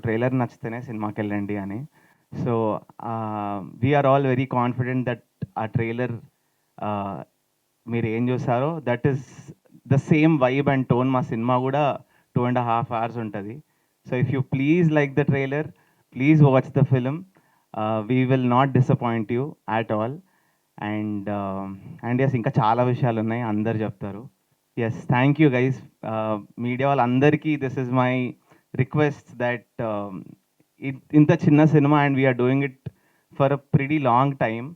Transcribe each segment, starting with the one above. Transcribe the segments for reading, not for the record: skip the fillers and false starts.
Trailer నచ్చితేనే సినిమాకి వెళ్ళండి అని. So we're all very confident that ఆ ట్రైలర్ మీరు ఏం చూసారో that is the same vibe and tone మా సినిమా కూడా 2.5 hours ఉంటుంది. So if you please like the trailer, please watch the film. We will not disappoint you at all. And yes, ఇంకా చాలా విషయాలు ఉన్నాయి, అందరు చెప్తారు. Yes, thank you guys. Media వాళ్ళందరికీ this is my request that ఇంత చిన్న సినిమా and we are doing it for a pretty long time.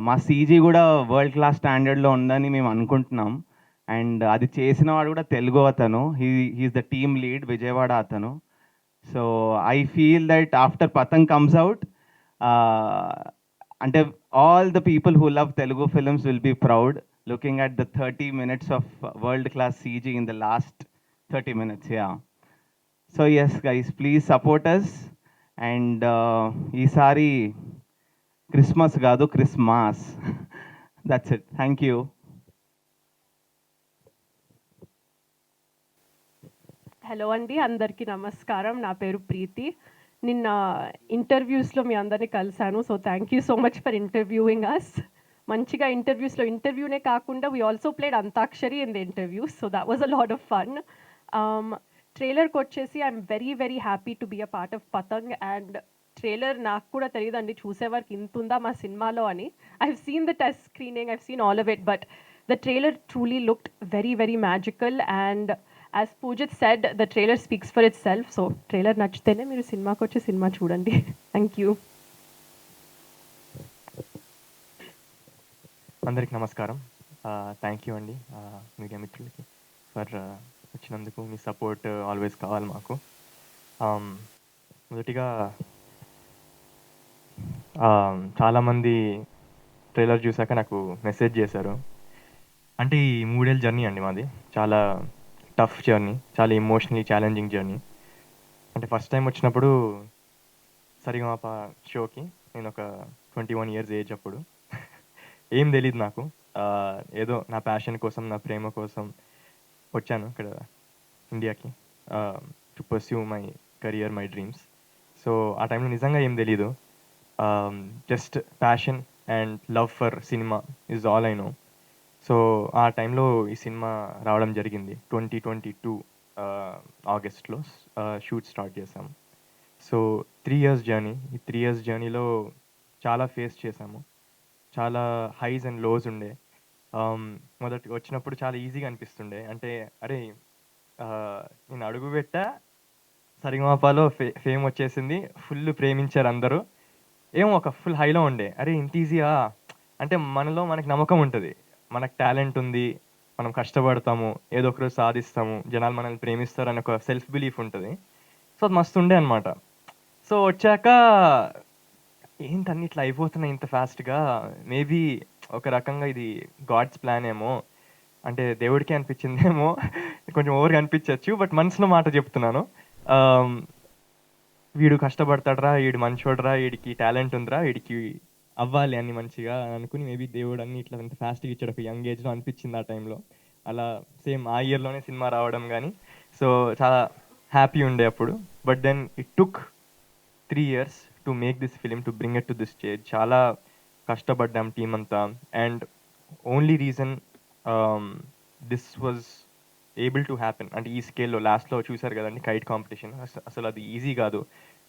మా సీజీ కూడా వరల్డ్ క్లాస్ స్టాండర్డ్లో ఉందని మేము అనుకుంటున్నాం. అండ్ అది చేసిన వాడు కూడా తెలుగు అతను, he's the team lead, Vijayawada అతను. So I feel that after Patang comes out, అంటే all the people who love Telugu films will be proud looking at the 30 minutes of world class CG in the last 30 minutes. Yeah, so yes guys, please support us. And ఈసారి Christmas కాదు, Christmas. That's it, thank you. Hello అండి, అందరికీ నమస్కారం. నా పేరు ప్రీతి. నిన్న ఇంటర్వ్యూస్లో మీ అందరినీ కలిశాను. So thank you so much for interviewing us. మంచిగా ఇంటర్వ్యూనే కాకుండా we also played Antakshari in the interviews. So that was a lot of fun. ట్రైలర్కి వచ్చేసి I'm very very happy to be a part of Patang. And trailer నాకు కూడా తెలియదండి చూసేవారికి ఇంత ఉందా మా సినిమాలో అని. I have seen the test screening, I've seen all of it, but the trailer truly looked very very magical. And as Poojith said, the trailer speaks for it self. So trailer నచ్చితేనే మీరు సినిమాకి వచ్చి సినిమా చూడండి. Thank you. అందరికి నమస్కారం. Thank you అండి media మిత్రులకి for వచ్చినందుకు. మీ సపోర్ట్ ఆల్వేస్ కావాలి మాకు. మొదటిగా చాలామంది ట్రైలర్ చూసాక నాకు మెసేజ్ చేశారు. అంటే ఈ 3 ఏళ్ళ జర్నీ అండి మాది. చాలా టఫ్ జర్నీ, చాలా ఎమోషనలీ ఛాలెంజింగ్ జర్నీ. అంటే ఫస్ట్ టైం వచ్చినప్పుడు సరిగమప షోకి నేను ఒక 21 years ఏజ్ అప్పుడు. ఏం తెలియదు నాకు. ఏదో నా ప్యాషన్ కోసం, నా ప్రేమ కోసం వచ్చాను ఇక్కడ ఇండియాకి to pursue my career, my dreams. So ఆ టైంలో నిజంగా ఏం తెలీదు. Just passion and love for cinema is all I know. So ఆ టైంలో ఈ సినిమా రావడం జరిగింది. 2022 ఆగస్ట్లో షూట్ స్టార్ట్ చేసాము. So 3 years journey. ఈ 3 years జర్నీలో చాలా ఫేస్ చేసాము. చాలా హైస్ అండ్ లోస్ ఉండే. మొదటి వచ్చినప్పుడు చాలా ఈజీగా అనిపిస్తుండే. అంటే అరే నేను అడుగు పెట్టా, సరిగమపాలో ఫేమ్ వచ్చేసింది, ఫుల్ ప్రేమించారు అందరూ, ఏమో ఒక ఫుల్ హైలో ఉండే. అరే ఇంత ఈజీయా అంటే మనలో మనకి నమ్మకం ఉంటుంది, మనకు టాలెంట్ ఉంది, మనం కష్టపడతాము, ఏదో ఒకరోజు సాధిస్తాము, జనాలు మనల్ని ప్రేమిస్తారు అని ఒక సెల్ఫ్ బిలీఫ్ ఉంటుంది. సో అది మస్తు ఉండే అనమాట. సో వచ్చాక ఏంటన్ని ఇట్లా అయిపోతున్నాయి ఇంత ఫాస్ట్గా, మేబీ ఒక రకంగా ఇది గాడ్స్ ప్లాన్ ఏమో, అంటే దేవుడికి అనిపించిందేమో, కొంచెం ఓవర్గా అనిపించవచ్చు, బట్ మనసులో మాట చెప్తున్నాను. వీడు కష్టపడతాడరా, వీడు మంచోడరా, వీడికి టాలెంట్ ఉందిరా, వీడికి అవ్వాలి అన్ని మంచిగా అనుకుని మేబీ దేవుడు అన్ని ఇట్లా ఇంత ఫాస్ట్గా ఇచ్చాడు ఒక యంగ్ ఏజ్లో అనిపించింది ఆ టైంలో. అలా సేమ్ ఆ ఇయర్లోనే సినిమా రావడం కానీ. సో చాలా హ్యాపీ ఉండే అప్పుడు. But then it took 3 years to make this film, to bring it to this stage. చాలా కష్టపడ్డాం టీం అంతా. And only reason this was able to happen అంటే ఈ స్కేల్లో లాస్ట్లో చూసారు కదండి కైట్ కాంపిటీషన్, అసలు అది ఈజీ కాదు.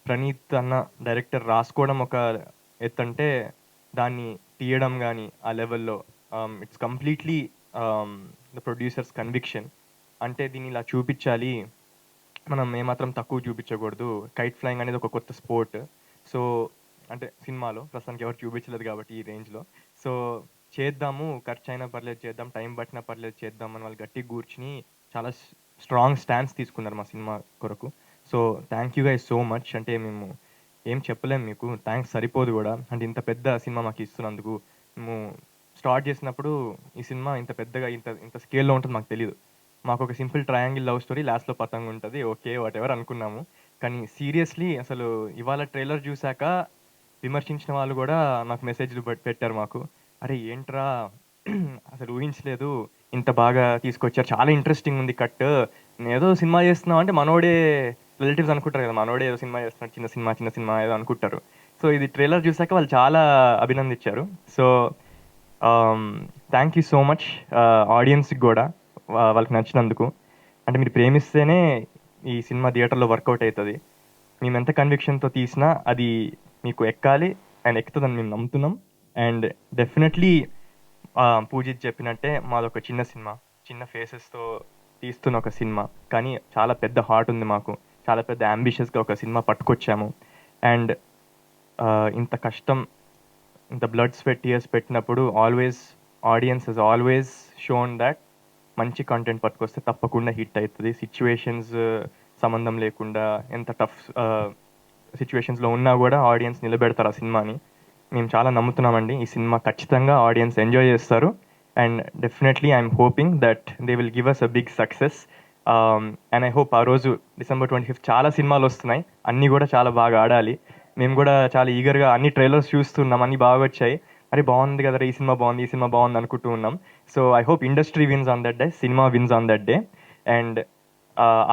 ప్రణీత్ అన్న డైరెక్టర్ రాసుకోవడం ఒక ఎత్తంటే దాన్ని తీయడం కానీ ఆ లెవెల్లో it's completely the producers conviction. అంటే దీన్ని ఇలా చూపించాలి, మనం ఏమాత్రం తక్కువ చూపించకూడదు. కైట్ ఫ్లయింగ్ అనేది ఒక కొత్త స్పోర్ట్. సో అంటే సినిమాలో ప్రస్తుతానికి ఎవరు చూపించలేదు కాబట్టి ఈ రేంజ్లో. సో చేద్దాము, ఖర్చు అయినా పర్లేదు చేద్దాం, టైం పట్టినా పర్లేదు చేద్దాం అని వాళ్ళు గట్టి కూర్చుని చాలా స్ట్రాంగ్ స్టాండ్స్ తీసుకున్నారు మా సినిమా కొరకు. So thank you guys so much. అంటే మేము ఏం చెప్పలేము మీకు, థ్యాంక్స్ సరిపోదు కూడా. అంటే ఇంత పెద్ద సినిమా మాకు ఇస్తున్నందుకు. మేము స్టార్ట్ చేసినప్పుడు ఈ సినిమా ఇంత పెద్దగా ఇంత స్కేల్లో ఉంటుంది మాకు తెలియదు. మాకు ఒక సింపుల్ ట్రయాంగిల్ లవ్ స్టోరీ, లాస్ట్లో పతంగ్ ఉంటుంది, ఓకే వాట్ ఎవర్ అనుకున్నాము. కానీ సీరియస్లీ అసలు ఇవాళ ట్రైలర్ చూశాక విమర్శించిన వాళ్ళు కూడా నాకు మెసేజ్లు పెట్టారు మాకు. అరే ఏంట్రా అసలు ఊహించలేదు ఇంత బాగా తీసుకొచ్చారు, చాలా ఇంట్రెస్టింగ్ ఉంది కట్, ఏదో సినిమా చేస్తున్నాం అంటే మనోడే రిలేటివ్స్ అనుకుంటారు కదా మనోడే ఏదో సినిమా చేస్తున్నాడు, చిన్న సినిమా ఏదో అనుకుంటారు. సో ఇది ట్రైలర్ చూసాక వాళ్ళు చాలా అభినందించారు. So thank you so much ఆడియన్స్కి కూడా వాళ్ళకి నచ్చినందుకు. అంటే మీరు ప్రేమిస్తేనే ఈ సినిమా థియేటర్లో వర్కౌట్ అవుతుంది. మేము ఎంత కన్విక్షన్తో తీసినా అది మీకు ఎక్కాలి అండ్ ఎక్కుతుందని మేము నమ్ముతున్నాం. అండ్ డెఫినెట్లీ పూజిత్ చెప్పినట్టే మాదొక చిన్న సినిమా, చిన్న ఫేసెస్తో తీస్తున్న ఒక సినిమా, కానీ చాలా పెద్ద హార్ట్ ఉంది మాకు. చాలా పెద్ద అంబిషియస్గా ఒక సినిమా పట్టుకొచ్చాము. అండ్ ఇంత కష్టం, ఇంత బ్లడ్ స్వెట్ టీయర్స్ పెట్టినప్పుడు audience Hess always shown that మంచి కంటెంట్ పట్టుకొస్తే తప్పకుండా హిట్ అవుతుంది. సిచ్యువేషన్స్ సంబంధం లేకుండా ఎంత టఫ్ సిచ్యువేషన్స్లో ఉన్నా కూడా ఆడియన్స్ నిలబెడతారు ఆ సినిమాని. మేము చాలా నమ్ముతున్నామండి ఈ సినిమా ఖచ్చితంగా ఆడియన్స్ ఎంజాయ్ చేస్తారు. And definitely I'm hoping that they will give us a big success. And I hope ఆ రోజు December 25th చాలా సినిమాలు వస్తున్నాయి, అన్నీ కూడా చాలా బాగా ఆడాలి. మేము కూడా చాలా ఈగర్గా అన్ని ట్రైలర్స్ చూస్తున్నాం, అన్నీ బాగా వచ్చాయి. అరే బాగుంది కదా, ఈ సినిమా బాగుంది అనుకుంటూ ఉన్నాం. So I hope industry wins on that day, cinema wins on that day. And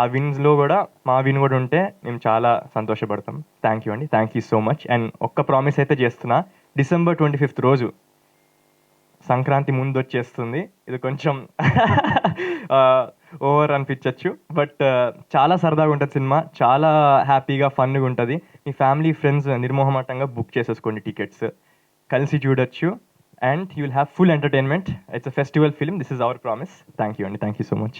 ఆ విన్స్లో కూడా మా విన్ కూడా ఉంటే మేము చాలా సంతోషపడతాం. థ్యాంక్ యూ అండి, thank you so much. And ఒక్క ప్రామిస్ అయితే చేస్తున్నా, December 25th రోజు సంక్రాంతి ముందు వచ్చేస్తుంది. ఇది కొంచెం ఓవర్ అనిపించవచ్చు, బట్ చాలా సరదాగా ఉంటుంది సినిమా, చాలా హ్యాపీగా ఫన్గా ఉంటుంది. మీ ఫ్యామిలీ ఫ్రెండ్స్ నిర్మోహమాటంగా బుక్ చేసేసుకోండి టికెట్స్, కలిసి చూడొచ్చు. And you will have full entertainment. It's a festival film, this is our promise. Thank you అండి, thank you so much.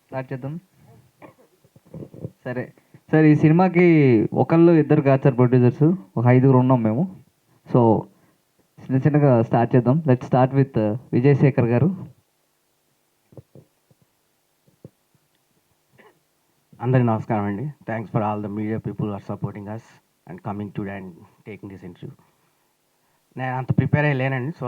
Start చేద్దాం. సరే సార్, ఈ సినిమాకి ఒకళ్ళు ఇద్దరు కాదు సార్ ప్రొడ్యూసర్స్, ఒక 5 ఉన్నాం మేము. సో చిన్నగా స్టార్ట్ చేద్దాం. Let start with Vijay Shekhar గారు. అందరికీ నమస్కారం అండి. Thanks for all the media people are supporting us and coming today and taking this interview. నేను అంత ప్రిపేర్ అయ్యి లేనండి. సో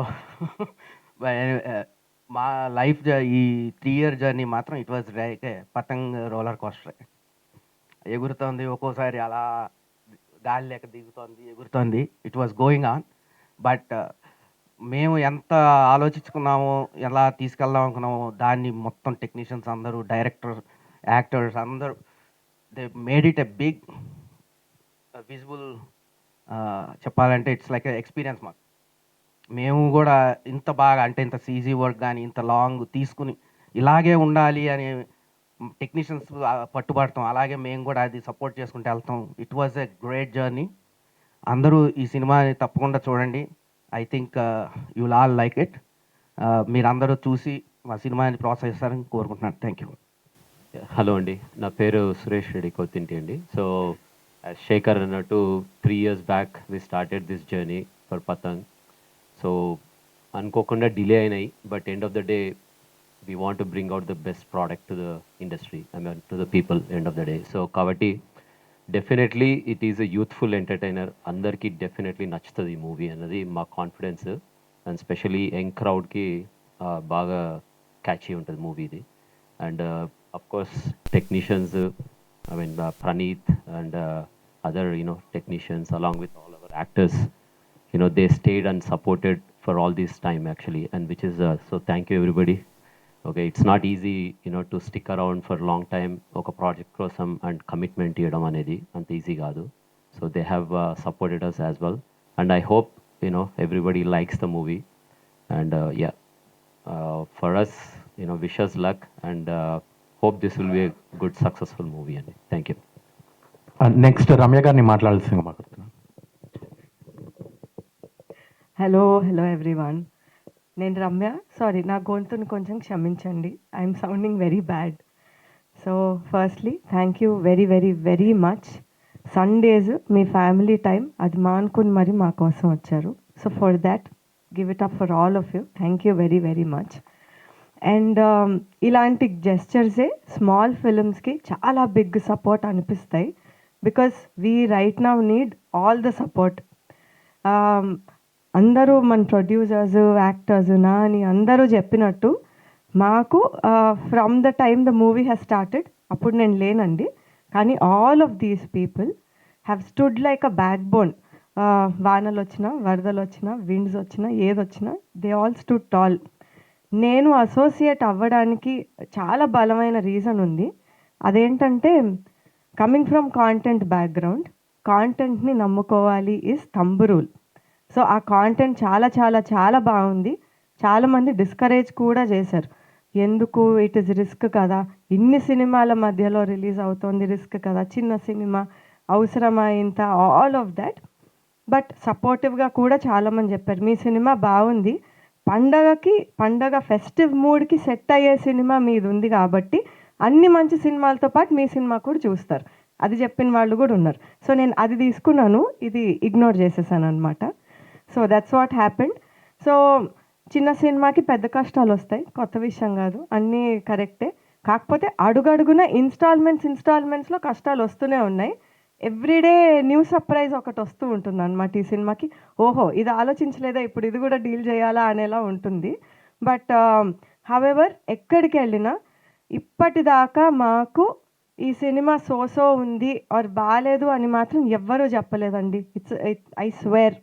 మా లైఫ్ ఈ 3 year జర్నీ మాత్రం it was like a Patang roller coaster. ఎగురుతోంది, ఒక్కోసారి అలా గాలి లేక దిగుతోంది, ఎగురుతోంది. It was going on. But మేము ఎంత ఆలోచించుకున్నామో, ఎలా తీసుకెళ్దాం అనుకున్నామో, దాన్ని మొత్తం టెక్నీషియన్స్ అందరూ, డైరెక్టర్, యాక్టర్స్ అందరూ, they made it a big visible. చెప్పాలంటే ఇట్స్ లైక్ ఎక్స్పీరియన్స్ మాకు. మేము కూడా ఇంత బాగా, అంటే ఇంత సీజీ వర్క్ కానీ ఇంత లాంగ్ తీసుకుని ఇలాగే ఉండాలి అని టెక్నీషియన్స్ పట్టుబడతాం, అలాగే మేము కూడా అది సపోర్ట్ చేసుకుంటూ వెళ్తాం. It was a great journey. అందరూ ఈ సినిమాని తప్పకుండా చూడండి. I think you will all like it. మీరందరూ చూసి మా సినిమాని ప్రోత్సహిస్తారని కోరుకుంటున్నాను. Thank you. హలో అండి, నా పేరు సురేష్ రెడ్డి కొత్తింటి అండి. సో శేఖర్ అన్నట్టు 3 years back we started this journey for Patang. So అనుకోకుండా డిలే అయినాయి, but end of the day we want to bring out the best product to the industry, I mean to the people end of the day. So కాబట్టి definitely it is a youthful entertainer, అందరికీ definitely నచ్చుతుంది ఈ movie అన్నది మా confidence. And specially young క్రౌడ్కి బాగా catchy ఉంటుంది movie ఇది. And of course technicians, I mean Praneeth and other technicians along with all our actors, they stayed and supported for all this time actually, and which is so thank you everybody. Okay, it's not easy to stick around for a long time oka project kosam and commitment iyadam anedi ant easy gaadu. So they have supported us as well, and I hope everybody likes the movie. And for us, wish us luck, and hope this will be a good successful movie. And thank you. Next Ramya గారిని మాట్లాడాల్సిందిగా మాట్లాడుతున్నాను. Hello everyone, నేను Ramya. Sorry, నా గొంతుని కొంచెం క్షమించండి, I'm sounding very bad. So firstly thank you very very very much. Sundays me family time అది మానుకుని మరి మా కోసం వచ్చారు. So for that give it up for all of you. Thank you very very much. And ఇలాంటి జెస్చర్సే small ఫిల్మ్స్కి చాలా big support అనిపిస్తాయి, because we write now need all the support. అందరూ మన ప్రొడ్యూసర్స్, యాక్టర్స్, నాని అందరూ చెప్పినట్టు మాకు from the time the movie has started, అప్పుడు నేను లేనండి, కానీ all of these people have stood like a backbone. వానలు వచ్చినా, వరదలు వచ్చినా, విండ్స్ వచ్చినా, ఏదొచ్చినా దే ఆల్ స్టూడ్ టాల్. నేను అసోసియేట్ అవ్వడానికి చాలా బలమైన రీజన్ ఉంది. అదేంటంటే కమింగ్ ఫ్రమ్ కాంటెంట్ బ్యాక్గ్రౌండ్, కాంటెంట్ని నమ్ముకోవాలి ఈజ్ థంబ్ రూల్. సో ఆ కాంటెంట్ చాలా చాలా చాలా బాగుంది. చాలామంది డిస్కరేజ్ కూడా చేశారు. ఎందుకు, ఇట్ ఇస్ రిస్క్ కదా, ఇన్ని సినిమాల మధ్యలో రిలీజ్ అవుతోంది, రిస్క్ కదా, చిన్న సినిమా అవసరమా ఇంత, ఆల్ ఆఫ్ దాట్. బట్ సపోర్టివ్గా కూడా చాలామంది చెప్పారు మీ సినిమా బాగుంది, పండగ ఫెస్టివ్ మూడ్కి సెట్ అయ్యే సినిమా మీది ఉంది కాబట్టి అన్ని మంచి సినిమాలతో పాటు మీ సినిమా కూడా చూస్తారు, అది చెప్పిన వాళ్ళు కూడా ఉన్నారు. సో నేను అది తీసుకున్నాను, ఇది ఇగ్నోర్ చేసేసాను అనమాట. So that's what happened. So చిన్న సినిమాకి పెద్ద కష్టాలు వస్తాయి, కొత్త విషయం కాదు, అన్నీ కరెక్టే. కాకపోతే అడుగడుగున ఇన్స్టాల్మెంట్స్లో కష్టాలు వస్తూనే ఉన్నాయి. ఎవ్రీడే న్యూ సర్ప్రైజ్ ఒకటి వస్తూ ఉంటుంది అనమాట ఈ సినిమాకి. ఓహో ఇది ఆలోచించలేదా, ఇప్పుడు ఇది కూడా డీల్ చేయాలా అనేలా ఉంటుంది. బట్ హవెవర్ ఎక్కడికి వెళ్ళినా ఇప్పటిదాకా మాకు ఈ సినిమా సోసో ఉంది ఆర్ బాగాలేదు అని మాత్రం ఎవ్వరూ చెప్పలేదండి. I swear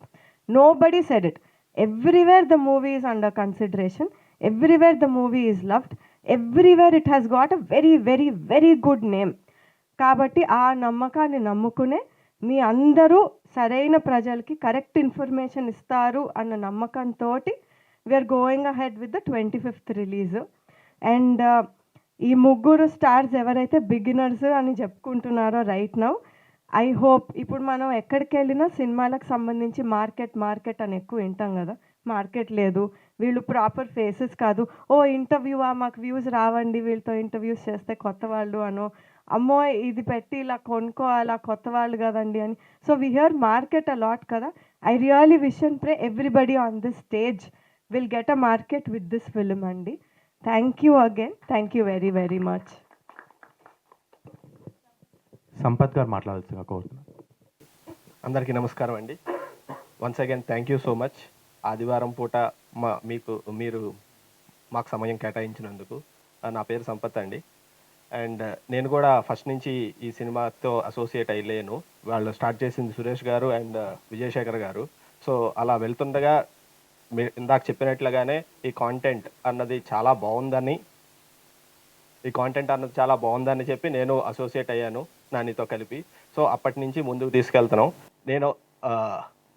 nobody said it. Everywhere the movie is under consideration, everywhere the movie is loved, everywhere it has got a very very very good name. కాబట్టి ఆ నమ్మకాన్ని నమ్ముకునే మీ అందరూ సరైన ప్రజలకి కరెక్ట్ ఇన్ఫర్మేషన్ ఇస్తారు అన్న నమ్మకంతో we are going ahead with the 25th release. అండ్ ఈ ముగ్గురు స్టార్స్ ఎవరైతే బిగినర్స్ అని చెప్పుకుంటున్నారో రైట్ నౌ, ఐ హోప్ ఇప్పుడు మనం ఎక్కడికి వెళ్ళినా సినిమాలకు సంబంధించి మార్కెట్ అని ఎక్కువ వింటాం కదా, మార్కెట్ లేదు, వీళ్ళు ప్రాపర్ ఫేసెస్ కాదు, ఓ ఇంటర్వ్యూవా మాకు వ్యూస్ రావండి వీళ్ళతో ఇంటర్వ్యూస్ చేస్తే కొత్త వాళ్ళు అనో, అమ్మో ఇది పెట్టి ఇలా కొనుక్కోవాలా కొత్త వాళ్ళు కదండి అని. So we hear market a lot కదా. I really wish and pray everybody on this stage will get a market with this film అండి. Thank you again, thank you very very much. Sampath గారు మాట్లాడాల్సిందిగా కోరుతున్నాను. అందరికీ నమస్కారం అండి. Once again thank you so much. ఆదివారం పూట మీరు మాకు సమయం కేటాయించినందుకు. నా పేరు సంపత్ అండి. అండ్ నేను కూడా ఫస్ట్ నుంచి ఈ సినిమాతో అసోసియేట్ అయ్యలేను. వాళ్ళు స్టార్ట్ చేసింది సురేష్ గారు అండ్ విజయశేఖర్ గారు. సో అలా వెళ్తుండగా మీరు ఇందాక చెప్పినట్లుగానే ఈ కాంటెంట్ అన్నది చాలా బాగుందని చెప్పి నేను అసోసియేట్ అయ్యాను నానితో కలిపి. సో అప్పటి నుంచి ముందుకు తీసుకెళ్తున్నాం. నేను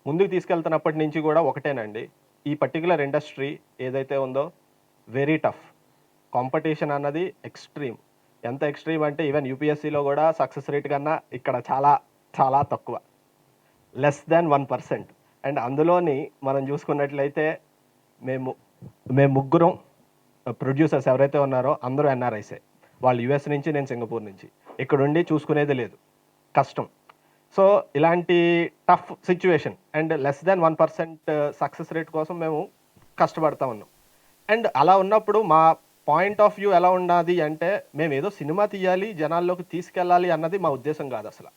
ముందుకు తీసుకెళ్తున్నప్పటి నుంచి కూడా ఒకటేనండి, ఈ పర్టికులర్ ఇండస్ట్రీ ఏదైతే ఉందో వెరీ టఫ్. కాంపిటీషన్ అన్నది ఎక్స్ట్రీమ్. ఎంత ఎక్స్ట్రీమ్ అంటే ఈవెన్ యూపీఎస్సీలో కూడా సక్సెస్ రేట్ కన్నా ఇక్కడ చాలా చాలా తక్కువ, లెస్ దాన్ 1%. అండ్ అందులోని మనం చూసుకున్నట్లయితే మేము ముగ్గురం ప్రొడ్యూసర్స్ ఎవరైతే ఉన్నారో అందరూ ఎన్ఆర్ఐసే. వాళ్ళు యుఎస్ నుంచి, నేను సింగపూర్ నుంచి. ఇక్కడుండి చూసుకునేది లేదు, కష్టం. సో ఇలాంటి tough situation and less than 1% success rate కోసం మేము కష్టపడతా ఉన్నాం. అండ్ అలా ఉన్నప్పుడు మా పాయింట్ ఆఫ్ వ్యూ ఎలా ఉన్నది అంటే, మేము ఏదో సినిమా తీయాలి, జనాల్లోకి తీసుకెళ్ళాలి అన్నది మా ఉద్దేశం కాదు అసలు.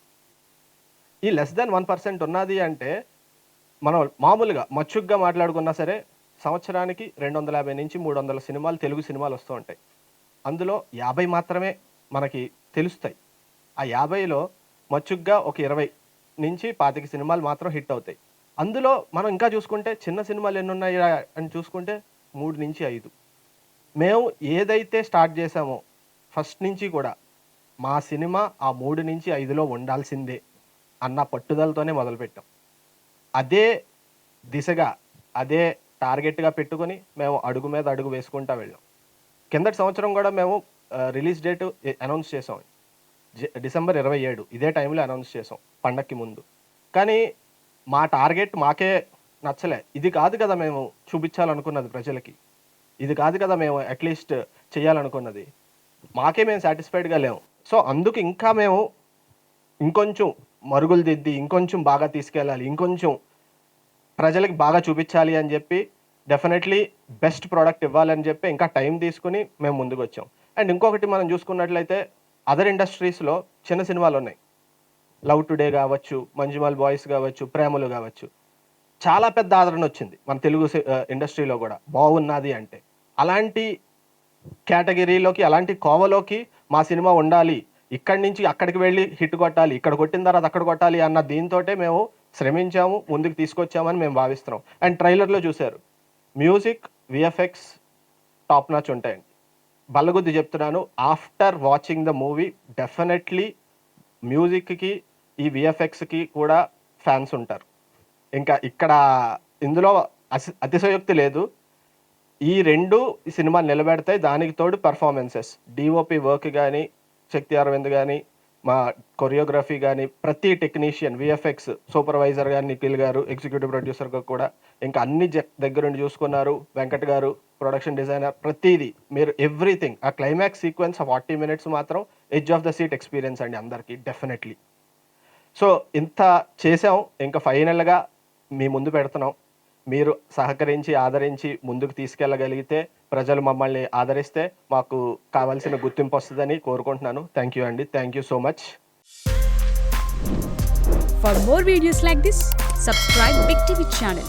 ఈ లెస్ దాన్ 1% ఉన్నది అంటే మనం మామూలుగా మచ్చుగ్గా మాట్లాడుకున్నా సరే సంవత్సరానికి 250 నుంచి 300 సినిమాలు, తెలుగు సినిమాలు వస్తూ ఉంటాయి. అందులో 50 మాత్రమే మనకి తెలుస్తాయి. ఆ 50లో మచ్చుగ్గా ఒక 20 నుంచి 25 సినిమాలు మాత్రం హిట్ అవుతాయి. అందులో మనం ఇంకా చూసుకుంటే చిన్న సినిమాలు ఎన్ని ఉన్నాయి అని చూసుకుంటే 3 నుంచి 5. మేము ఏదైతే స్టార్ట్ చేసామో ఫస్ట్ నుంచి కూడా మా సినిమా ఆ 3 నుంచి 5లో ఉండాల్సిందే అన్న పట్టుదలతోనే మొదలుపెట్టాం. అదే దిశగా, అదే టార్గెట్గా పెట్టుకొని మేము అడుగు మీద అడుగు వేసుకుంటూ వెళ్ళాం. కిందటి సంవత్సరం కూడా మేము రిలీజ్ డేట్ అనౌన్స్ చేసాం, డిసెంబర్ 27. ఇదే టైంలో అనౌన్స్ చేసాం పండక్కి ముందు. కానీ మా టార్గెట్ మాకే నచ్చలే. ఇది కాదు కదా మేము చూపించాలనుకున్నది ప్రజలకి, ఇది కాదు కదా మేము అట్లీస్ట్ చేయాలనుకున్నది, మేము సాటిస్ఫైడ్గా లేము. సో అందుకు ఇంకా మేము ఇంకొంచెం మరుగులు దిద్ది ఇంకొంచెం బాగా తీసుకెళ్ళాలి, ఇంకొంచెం ప్రజలకి బాగా చూపించాలి అని చెప్పి, డెఫినెట్లీ బెస్ట్ ప్రోడక్ట్ ఇవ్వాలని చెప్పి ఇంకా టైం తీసుకుని మేము ముందుకు వచ్చాం. అండ్ ఇంకొకటి మనం చూసుకున్నట్లయితే అదర్ ఇండస్ట్రీస్లో చిన్న సినిమాలు ఉన్నాయి. లవ్ టుడే కావచ్చు, మంజుమల్ బాయ్స్ కావచ్చు, ప్రేమలు కావచ్చు, చాలా పెద్ద ఆదరణ వచ్చింది మన తెలుగు ఇండస్ట్రీలో కూడా బాగున్నది అంటే. అలాంటి కేటగిరీలోకి, అలాంటి కోవలోకి మా సినిమా ఉండాలి, ఇక్కడి నుంచి అక్కడికి వెళ్ళి హిట్ కొట్టాలి, ఇక్కడ కొట్టిన తర్వాత అక్కడ కొట్టాలి అన్న దీంతో మేము శ్రమించాము, ముందుకు తీసుకొచ్చామని మేము భావిస్తున్నాం. అండ్ ట్రైలర్లో చూశారు, మ్యూజిక్, విఎఫ్ఎక్స్ టాప్ నాచ్ ఉంటాయండి. బల్లగుద్ది చెప్తున్నాను, after watching the movie definitely మ్యూజిక్కి ఈ విఎఫ్ఎక్స్కి కూడా ఫ్యాన్స్ ఉంటారు. ఇంకా ఇక్కడ ఇందులో అతిశయోక్తి లేదు. ఈ రెండు ఈ సినిమా నిలబెడతాయి. దానికి తోడు పెర్ఫార్మెన్సెస్, డిఓపి వర్క్ కానీ, శక్తి అరవింద్ కానీ, మా కొరియోగ్రఫీ కానీ, ప్రతి టెక్నీషియన్, విఎఫ్ఎక్స్ సూపర్వైజర్ గారు నిఖిల్ గారు, ఎగ్జిక్యూటివ్ ప్రొడ్యూసర్గా కూడా ఇంకా అన్ని దగ్గరుండి చూసుకున్నారు. వెంకట్ గారు ప్రొడక్షన్ డిజైనర్, ప్రతిదీ మీరు ఎవ్రీథింగ్. ఆ క్లైమాక్స్ సీక్వెన్స్ 40 minutes మాత్రం edge of the seat experience అండి అందరికీ డెఫినెట్లీ. సో ఇంత చేసాం, ఇంకా ఫైనల్గా మీ ముందు పెడుతున్నాం. మీరు సహకరించి ఆదరించి ముందుకు తీసుకెళ్ళగలిగితే, ప్రజలు మమ్మల్ని ఆదరిస్తే మాకు కావాల్సిన గుర్తింపు వస్తుందని కోరుకుంటున్నాను. థ్యాంక్ యూ అండి. Thank you so much. For more videos like this, subscribe Big TV channel.